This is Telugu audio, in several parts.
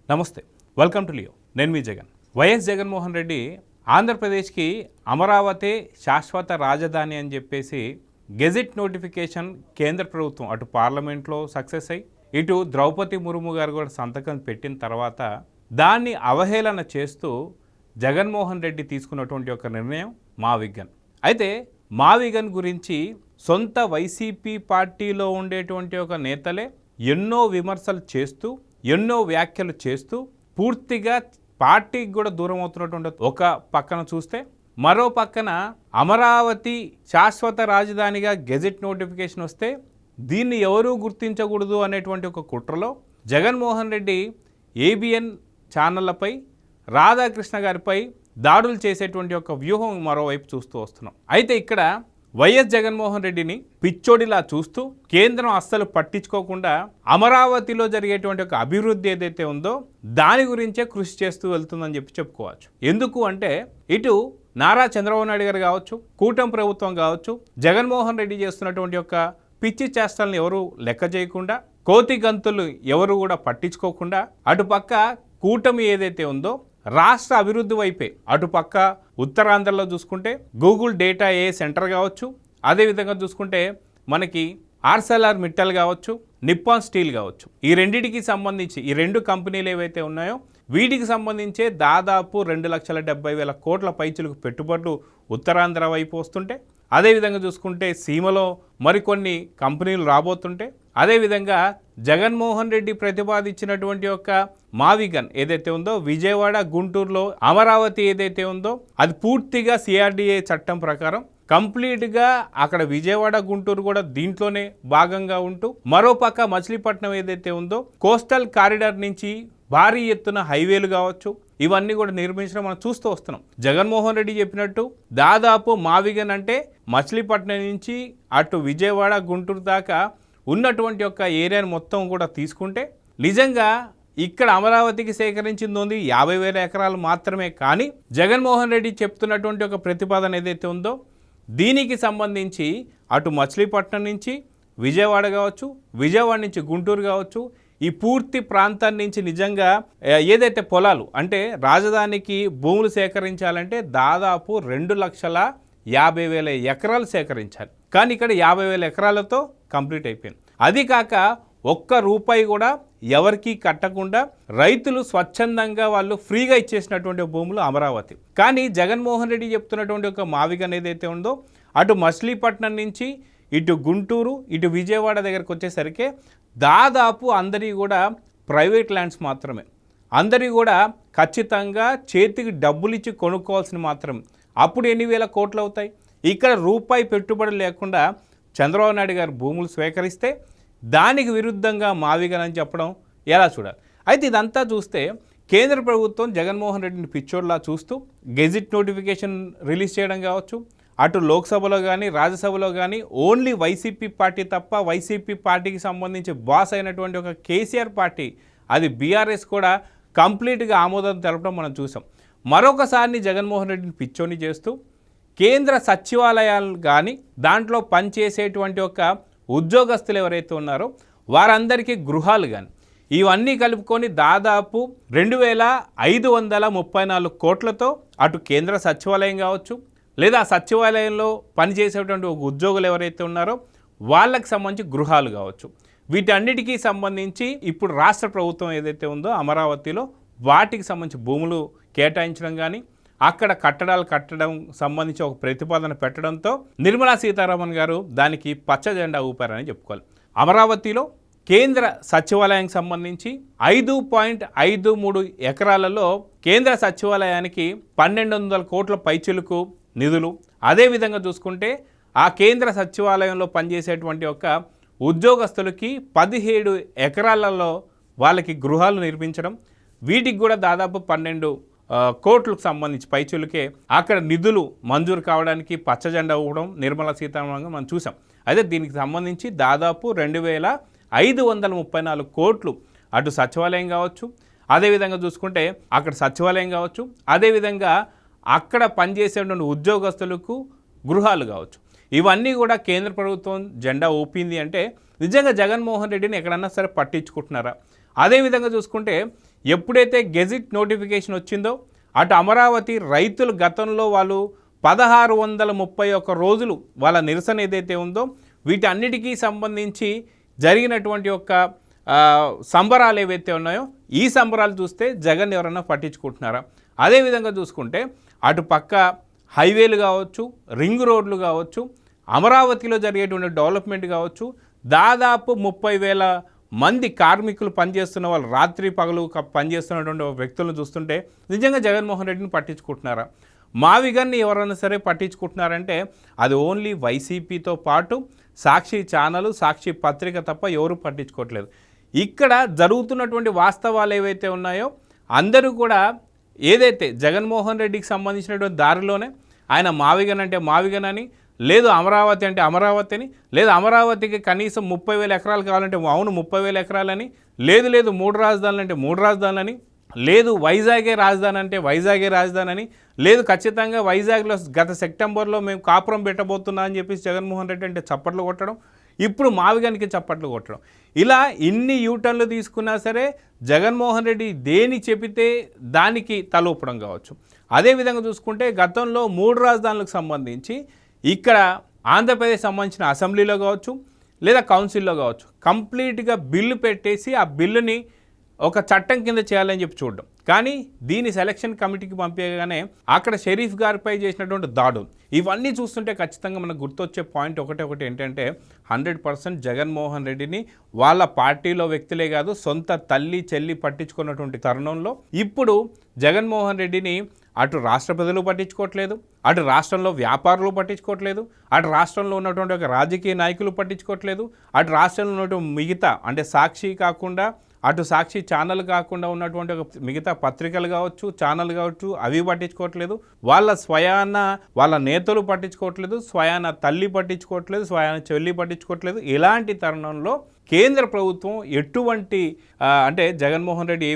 నమస్తే, వెల్కమ్ టు లియో. నేను మీ జగన్. వైఎస్ జగన్మోహన్ రెడ్డి ఆంధ్రప్రదేశ్కి అమరావతి శాశ్వత రాజధాని అని చెప్పేసి గెజిట్ నోటిఫికేషన్ కేంద్ర ప్రభుత్వం అటు పార్లమెంట్లో సక్సెస్ అయ్యి ఇటు ద్రౌపది ముర్ము గారు కూడా సంతకం పెట్టిన తర్వాత దాన్ని అవహేళన చేస్తూ జగన్మోహన్ రెడ్డి తీసుకున్నటువంటి ఒక నిర్ణయం మా విగన్. అయితే మా విగన్ గురించి సొంత వైసీపీ పార్టీలో ఉండేటువంటి ఒక నేతలే ఎన్నో విమర్శలు చేస్తూ ఎన్నో వ్యాఖ్యలు చేస్తూ పూర్తిగా పార్టీకి కూడా దూరం అవుతున్నటువంటి ఒక పక్కన చూస్తే, మరో పక్కన అమరావతి శాశ్వత రాజధానిగా గెజిట్ నోటిఫికేషన్ వస్తే దీన్ని ఎవరూ గుర్తించకూడదు అనేటువంటి ఒక కుట్రలో జగన్మోహన్ రెడ్డి ఏబిఎన్ ఛానళ్లపై రాధాకృష్ణ గారిపై దాడులు చేసేటువంటి ఒక వ్యూహం మరోవైపు చూస్తూ వస్తున్నాం. అయితే ఇక్కడ వైఎస్ జగన్మోహన్ రెడ్డిని పిచ్చోడిలా చూస్తూ కేంద్రం అస్సలు పట్టించుకోకుండా అమరావతిలో జరిగేటువంటి ఒక అభివృద్ధి ఏదైతే ఉందో దాని గురించే కృషి చేస్తూ వెళ్తుందని చెప్పుకోవచ్చు. ఎందుకు అంటే ఇటు నారా చంద్రబాబు నాయుడు గారు కావచ్చు, కూటమి ప్రభుత్వం కావచ్చు, జగన్మోహన్ రెడ్డి చేస్తున్నటువంటి ఒక పిచ్చి చేష్టలను ఎవరు లెక్క చేయకుండా, కోతి గంతులు ఎవరు కూడా పట్టించుకోకుండా, అటుపక్క కూటమి ఏదైతే ఉందో రాష్ట్ర అభివృద్ధి వైపే, అటుపక్క ఉత్తరాంధ్రలో చూసుకుంటే గూగుల్ డేటా ఏ సెంటర్ కావచ్చు, అదేవిధంగా చూసుకుంటే మనకి ఆర్సెల్ఆర్ మిట్టల్ కావచ్చు, నిప్పాన్ స్టీల్ కావచ్చు, ఈ రెండింటికి సంబంధించి ఈ రెండు కంపెనీలు ఏవైతే ఉన్నాయో వీటికి సంబంధించే దాదాపు 2,70,000 కోట్ల పైచులకు పెట్టుబడులు ఉత్తరాంధ్ర వైపు వస్తుంటే, అదేవిధంగా చూసుకుంటే సీమలో మరికొన్ని కంపెనీలు రాబోతుంటే, అదేవిధంగా జగన్మోహన్ రెడ్డి ప్రతిపాదించినటువంటి యొక్క మావిగన్ ఏదైతే ఉందో విజయవాడ గుంటూరులో అమరావతి ఏదైతే ఉందో అది పూర్తిగా సిఆర్డిఏ చట్టం ప్రకారం కంప్లీట్గా అక్కడ విజయవాడ గుంటూరు కూడా దీంట్లోనే భాగంగా ఉంటూ, మరోపక్క మచిలీపట్నం ఏదైతే ఉందో కోస్టల్ కారిడార్ నుంచి భారీ ఎత్తున హైవేలు కావచ్చు ఇవన్నీ కూడా నిర్మించడం మనం చూస్తూ వస్తున్నాం. జగన్మోహన్ రెడ్డి చెప్పినట్టు దాదాపు మావిగన్ అంటే మచిలీపట్నం నుంచి అటు విజయవాడ గుంటూరు దాకా ఉన్నటువంటి ఒక ఏరియాను మొత్తం కూడా తీసుకుంటే నిజంగా ఇక్కడ అమరావతికి సేకరించింది ఉంది 50,000 ఎకరాలు మాత్రమే. కానీ జగన్మోహన్ రెడ్డి చెప్తున్నటువంటి ఒక ప్రతిపాదన ఏదైతే ఉందో దీనికి సంబంధించి అటు మచిలీపట్నం నుంచి విజయవాడ కావచ్చు, విజయవాడ నుంచి గుంటూరు కావచ్చు, ఈ పూర్తి ప్రాంతాన్ని నుంచి నిజంగా ఏదైతే పొలాలు అంటే రాజధానికి భూములు సేకరించాలంటే దాదాపు 2,50,000 ఎకరాలు సేకరించాలి. కానీ ఇక్కడ 50,000 ఎకరాలతో కంప్లీట్ అయిపోయింది. అది కాక ఒక్క రూపాయి కూడా ఎవరికి కట్టకుండా రైతులు స్వచ్ఛందంగా వాళ్ళు ఫ్రీగా ఇచ్చేసినటువంటి భూములు అమరావతి. కానీ జగన్మోహన్ రెడ్డి చెప్తున్నటువంటి ఒక మావిగన్ ఏదైతే ఉందో అటు మచిలీపట్నం నుంచి ఇటు గుంటూరు ఇటు విజయవాడ దగ్గరకు వచ్చేసరికి దాదాపు అందరి కూడా ప్రైవేట్ ల్యాండ్స్ మాత్రమే, అందరి కూడా ఖచ్చితంగా చేతికి డబ్బులు ఇచ్చి కొనుక్కోవాల్సిన మాత్రం. అప్పుడు ఎన్ని వేల కోట్లు అవుతాయి? ఇక్కడ రూపాయి పెట్టుబడి లేకుండా చంద్రబాబు నాయుడు గారు భూములు స్వీకరిస్తే దానికి విరుద్ధంగా మావిగన్ అని చెప్పడం ఎలా చూడాలి? అయితే ఇదంతా చూస్తే కేంద్ర ప్రభుత్వం జగన్మోహన్ రెడ్డిని పిచ్చోడ్లా చూస్తూ గెజిట్ నోటిఫికేషన్ రిలీజ్ చేయడం కావచ్చు, అటు లోక్సభలో కానీ రాజ్యసభలో కానీ ఓన్లీ వైసీపీ పార్టీ తప్ప వైసీపీ పార్టీకి సంబంధించి బాస్ అయినటువంటి ఒక కేసీఆర్ పార్టీ అది బీఆర్ఎస్ కూడా కంప్లీట్గా ఆమోదం తెలపడం మనం చూసాం. మరొకసారి జగన్మోహన్ రెడ్డిని పిచ్చోని చేస్తూ కేంద్ర సచివాలయాలు కానీ దాంట్లో పనిచేసేటువంటి ఒక ఉద్యోగస్తులు ఎవరైతే ఉన్నారో వారందరికీ గృహాలు కానీ ఇవన్నీ కలుపుకొని దాదాపు 2,534 కోట్లతో అటు కేంద్ర సచివాలయం కావచ్చు లేదా సచివాలయంలో పనిచేసేటువంటి ఒక ఉద్యోగులు ఎవరైతే ఉన్నారో వాళ్ళకి సంబంధించి గృహాలు కావచ్చు, వీటన్నిటికీ సంబంధించి ఇప్పుడు రాష్ట్ర ప్రభుత్వం ఏదైతే ఉందో అమరావతిలో వాటికి సంబంధించి భూములు కేటాయించడం కానీ అక్కడ కట్టడాలు కట్టడం సంబంధించి ఒక ప్రతిపాదన పెట్టడంతో నిర్మలా సీతారామన్ గారు దానికి పచ్చ జెండా ఊపారని చెప్పుకోవాలి. అమరావతిలో కేంద్ర సచివాలయానికి సంబంధించి 5.53 ఎకరాలలో కేంద్ర సచివాలయానికి 1,200 కోట్ల పైచిలుకు నిధులు, అదేవిధంగా చూసుకుంటే ఆ కేంద్ర సచివాలయంలో పనిచేసేటువంటి ఒక ఉద్యోగస్తులకి 17 ఎకరాలలో వాళ్ళకి గృహాలు నిర్మించడం, వీటికి కూడా దాదాపు 12 కోట్లకు సంబంధించి పైచులకే అక్కడ నిధులు మంజూరు కావడానికి పచ్చజెండా ఊపడం నిర్మలా సీతారామన్ మనం చూసాం. అయితే దీనికి సంబంధించి దాదాపు 2,534 కోట్లు అటు సచివాలయం కావచ్చు, అదేవిధంగా చూసుకుంటే అక్కడ సచివాలయం కావచ్చు, అదేవిధంగా అక్కడ పనిచేసేటువంటి ఉద్యోగస్తులకు గృహాలు కావచ్చు, ఇవన్నీ కూడా కేంద్ర ప్రభుత్వం జెండా ఊపింది అంటే నిజంగా జగన్మోహన్ రెడ్డిని ఎక్కడన్నా సరే పట్టించుకుంటున్నారా? అదేవిధంగా చూసుకుంటే ఎప్పుడైతే గెజిట్ నోటిఫికేషన్ వచ్చిందో అటు అమరావతి రైతులు గతంలో వాళ్ళు 1631 రోజులు వాళ్ళ నిరసన ఏదైతే ఉందో వీటన్నిటికీ సంబంధించి జరిగినటువంటి ఒక సంబరాలు ఏవైతే ఉన్నాయో ఈ సంబరాలు చూస్తే జగన్ ఎవరైనా పట్టించుకుంటున్నారా? అదేవిధంగా చూసుకుంటే అటు పక్క హైవేలు కావచ్చు, రింగ్ రోడ్లు కావచ్చు, అమరావతిలో జరిగేటువంటి డెవలప్మెంట్ కావచ్చు, దాదాపు 30,000 మంది కార్మికులు పనిచేస్తున్న వాళ్ళు రాత్రి పగలు పనిచేస్తున్నటువంటి వ్యక్తులను చూస్తుంటే నిజంగా జగన్మోహన్ రెడ్డిని పట్టించుకుంటున్నారా? మావిగన్ని ఎవరైనా సరే పట్టించుకుంటున్నారంటే అది ఓన్లీ వైసీపీతో పాటు సాక్షి ఛానల్, సాక్షి పత్రిక తప్ప ఎవరు పట్టించుకోవట్లేదు. ఇక్కడ జరుగుతున్నటువంటి వాస్తవాలు ఏవైతే ఉన్నాయో అందరూ కూడా ఏదైతే జగన్మోహన్ రెడ్డికి సంబంధించినటువంటి దారిలోనే ఆయన మావిగన్ అంటే మావిగన్ అని, లేదు అమరావతి అంటే అమరావతి అని, లేదు అమరావతికి కనీసం 30,000 ఎకరాలు కావాలంటే అవును 30,000 ఎకరాలని, లేదు 3 రాజధానులు అంటే 3 రాజధానులని, లేదు వైజాగే రాజధాని అంటే వైజాగే రాజధాని అని, లేదు ఖచ్చితంగా వైజాగ్లో గత సెప్టెంబర్లో మేము కాపురం పెట్టబోతున్నా అని చెప్పేసి జగన్మోహన్ రెడ్డి అంటే చప్పట్లు కొట్టడం, ఇప్పుడు మావిగన్కి చప్పట్లు కొట్టడం, ఇలా ఇన్ని యూటర్న్లు తీసుకున్నా సరే జగన్మోహన్ రెడ్డి దేని చెబితే దానికి తలూపడం కావచ్చు. అదేవిధంగా చూసుకుంటే గతంలో 3 రాజధానులకు సంబంధించి ఇక్కడ ఆంధ్రప్రదేశ్ సంబంధించిన అసెంబ్లీలో కావచ్చు లేదా కౌన్సిల్లో కావచ్చు కంప్లీట్గా బిల్లు పెట్టేసి ఆ బిల్లుని ఒక చట్టం కింద చేయాలని చెప్పి చూడడం, కానీ దీని సెలక్షన్ కమిటీకి పంపించగానే అక్కడ షరీఫ్ గారిపై చేసినటువంటి దాడులు ఇవన్నీ చూస్తుంటే ఖచ్చితంగా మనకు గుర్తొచ్చే పాయింట్ ఒకటి ఏంటంటే 100% జగన్మోహన్ రెడ్డిని వాళ్ళ పార్టీలో వ్యక్తులే కాదు సొంత తల్లి చెల్లి పట్టించుకున్నటువంటి తరుణంలో ఇప్పుడు జగన్మోహన్ రెడ్డిని అటు రాష్ట్ర ప్రజలు పట్టించుకోవట్లేదు, అటు రాష్ట్రంలో వ్యాపారులు పట్టించుకోవట్లేదు, అటు రాష్ట్రంలో ఉన్నటువంటి ఒక రాజకీయ నాయకులు పట్టించుకోవట్లేదు, అటు రాష్ట్రంలో ఉన్నటువంటి మిగతా అంటే సాక్షి కాకుండా అటు సాక్షి ఛానల్ కాకుండా ఉన్నటువంటి ఒక మిగతా పత్రికలు కావచ్చు, ఛానల్ కావచ్చు అవి పట్టించుకోవట్లేదు, వాళ్ళ స్వయాన వాళ్ళ నేతలు పట్టించుకోవట్లేదు, స్వయాన తల్లి పట్టించుకోవట్లేదు, స్వయాన చెల్లి పట్టించుకోవట్లేదు. ఇలాంటి తరుణంలో కేంద్ర ప్రభుత్వం ఎటువంటి అంటే జగన్మోహన్ రెడ్డి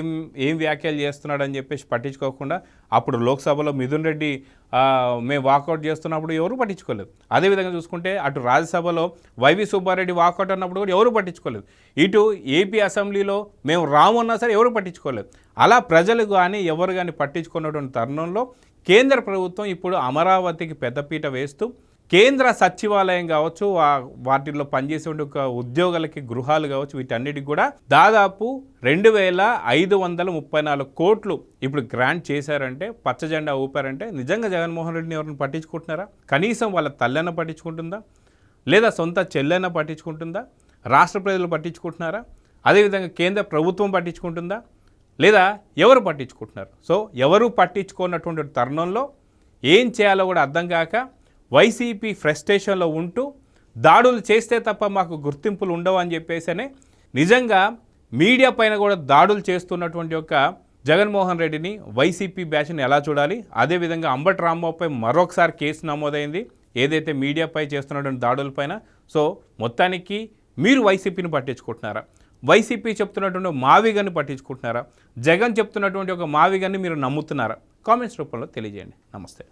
ఏం వ్యాఖ్యలు చేస్తున్నాడని చెప్పేసి పట్టించుకోకుండా అప్పుడు లోక్సభలో మిథున్ రెడ్డి మేము వాకౌట్ చేస్తున్నప్పుడు ఎవరు పట్టించుకోలేదు. అదేవిధంగా చూసుకుంటే అటు రాజ్యసభలో వైవి సుబ్బారెడ్డి వాకౌట్ అన్నప్పుడు కూడా ఎవరు పట్టించుకోలేదు. ఇటు ఏపీ అసెంబ్లీలో మేము రామన్నా సరే ఎవరు పట్టించుకోలేదు. అలా ప్రజలు కానీ ఎవరు కానీ పట్టించుకున్నటువంటి తరుణంలో కేంద్ర ప్రభుత్వం ఇప్పుడు అమరావతికి పెద్దపీట వేస్తూ కేంద్ర సచివాలయం కావచ్చు, వాటిల్లో పనిచేసే ఒక ఉద్యోగులకి గృహాలు కావచ్చు, వీటన్నిటికి కూడా దాదాపు 2,534 కోట్లు ఇప్పుడు గ్రాంట్ చేశారంటే పచ్చజెండా ఊపారంటే నిజంగా జగన్మోహన్ రెడ్డిని ఎవరిని పట్టించుకుంటున్నారా? కనీసం వాళ్ళ తల్లైనా పట్టించుకుంటుందా, లేదా సొంత చెల్లైనా పట్టించుకుంటుందా, రాష్ట్ర ప్రజలు పట్టించుకుంటున్నారా, అదేవిధంగా కేంద్ర ప్రభుత్వం పట్టించుకుంటుందా, లేదా ఎవరు పట్టించుకుంటున్నారు? సో ఎవరు పట్టించుకున్నటువంటి తరుణంలో ఏం చేయాలో కూడా అర్థం కాక వైసీపీ ఫ్రస్ట్రేషన్లో ఉంటూ దాడులు చేస్తే తప్ప మాకు గుర్తింపులు ఉండవు అని చెప్పేసనే నిజంగా మీడియా పైన కూడా దాడులు చేస్తున్నటువంటి యొక్క జగన్మోహన్ రెడ్డిని వైసీపీ బ్యాచ్ని ఎలా చూడాలి? అదేవిధంగా అంబటి రాంబాబుపై మరొకసారి కేసు నమోదైంది ఏదైతే మీడియాపై చేస్తున్నటువంటి దాడులపైన. సో మొత్తానికి మీరు వైసీపీని పట్టించుకుంటున్నారా? వైసీపీ చెప్తున్నటువంటి మావిగన్ని పట్టించుకుంటున్నారా? జగన్ చెప్తున్నటువంటి ఒక మావిగన్ని మీరు నమ్ముతున్నారా? కామెంట్స్ రూపంలో తెలియజేయండి. నమస్తే.